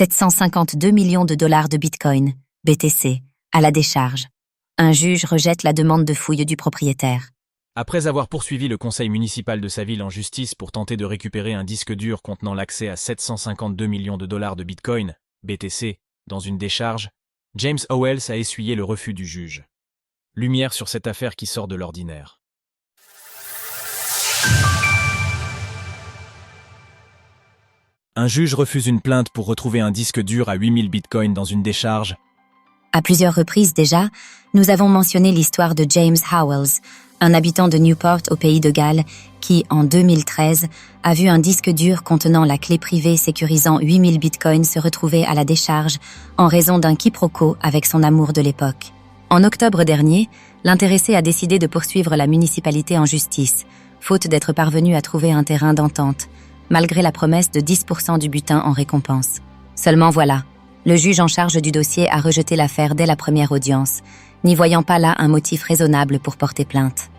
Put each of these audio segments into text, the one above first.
752 millions de dollars de Bitcoin, BTC, à la décharge. Un juge rejette la demande de fouille du propriétaire. Après avoir poursuivi le conseil municipal de sa ville en justice pour tenter de récupérer un disque dur contenant l'accès à 752 millions de dollars de Bitcoin, BTC, dans une décharge, James Howells a essuyé le refus du juge. Lumière sur cette affaire qui sort de l'ordinaire. Un juge refuse une plainte pour retrouver un disque dur à 8000 bitcoins dans une décharge. À plusieurs reprises déjà, nous avons mentionné l'histoire de James Howells, un habitant de Newport au pays de Galles, qui, en 2013, a vu un disque dur contenant la clé privée sécurisant 8000 bitcoins se retrouver à la décharge en raison d'un quiproquo avec son amour de l'époque. En octobre dernier, l'intéressé a décidé de poursuivre la municipalité en justice, faute d'être parvenu à trouver un terrain d'entente, malgré la promesse de 10% du butin en récompense. Seulement voilà, le juge en charge du dossier a rejeté l'affaire dès la première audience, n'y voyant pas là un motif raisonnable pour porter plainte.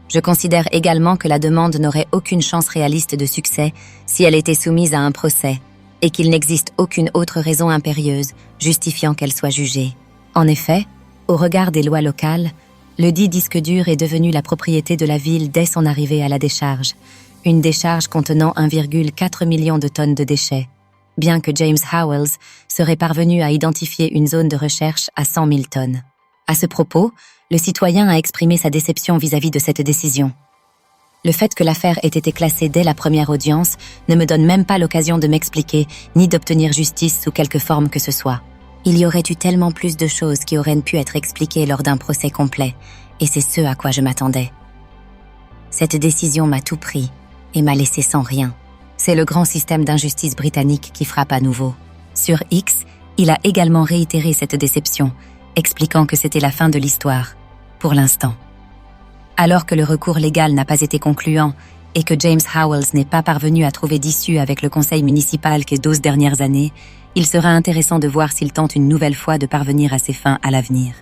Je considère également que la demande n'aurait aucune chance réaliste de succès si elle était soumise à un procès, et qu'il n'existe aucune autre raison impérieuse justifiant qu'elle soit jugée. En effet, au regard des lois locales, le dit disque dur est devenu la propriété de la ville dès son arrivée à la décharge, une décharge contenant 1,4 million de tonnes de déchets, bien que James Howells serait parvenu à identifier une zone de recherche à 100 000 tonnes. À ce propos, le citoyen a exprimé sa déception vis-à-vis de cette décision. Le fait que l'affaire ait été classée dès la première audience ne me donne même pas l'occasion de m'expliquer ni d'obtenir justice sous quelque forme que ce soit. Il y aurait eu tellement plus de choses qui auraient pu être expliquées lors d'un procès complet, et c'est ce à quoi je m'attendais. Cette décision m'a tout pris et m'a laissé sans rien. C'est le grand système d'injustice britannique qui frappe à nouveau. Sur X, il a également réitéré cette déception, expliquant que c'était la fin de l'histoire, pour l'instant. Alors que le recours légal n'a pas été concluant et que James Howells n'est pas parvenu à trouver d'issue avec le conseil municipal ces 12 dernières années, il sera intéressant de voir s'il tente une nouvelle fois de parvenir à ses fins à l'avenir.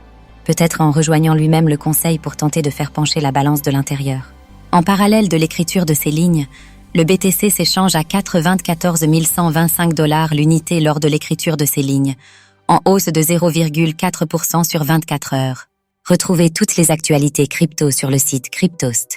Peut-être en rejoignant lui-même le conseil pour tenter de faire pencher la balance de l'intérieur. En parallèle de l'écriture de ces lignes, le BTC s'échange à 94 125 $ l'unité lors de l'écriture de ces lignes, en hausse de 0,4% sur 24 heures. Retrouvez toutes les actualités crypto sur le site cryptost.fr.